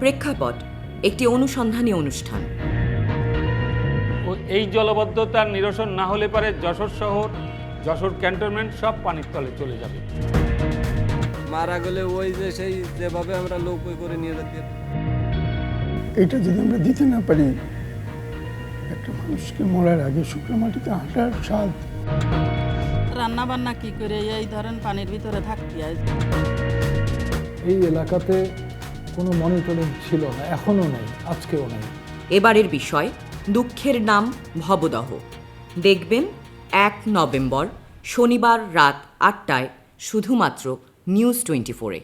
প্রেক্ষাপট একটি অনুসন্ধানী অনুষ্ঠান। এই জলবদ্ধতার নিরসন না হলে পারে যশোর শহর, যশোর ক্যান্টনমেন্ট সব পানির তলে চলে যাবে। মারা গেলে ওই যে সেই যেভাবে আমরা নৌকোয় করে নিয়ে যেতে, এটা যদি আমরা দিতে না পারি, একটা মানুষকে মরার আগে শুকনো মাটিতে হাঁটার স্বাদ। রান্না বান্না কি করে এই ধরেন পানির ভিতরে থাকতে হয়। এই এলাকাতে কোনো মনিটরিং ছিল না, এখনও নেই, আজকেও নেই। এবারের বিষয় দুঃখের নাম ভবদহ। দেখবেন 1 নভেম্বর শনিবার রাত 8টায় শুধুমাত্র নিউজ 24-এ।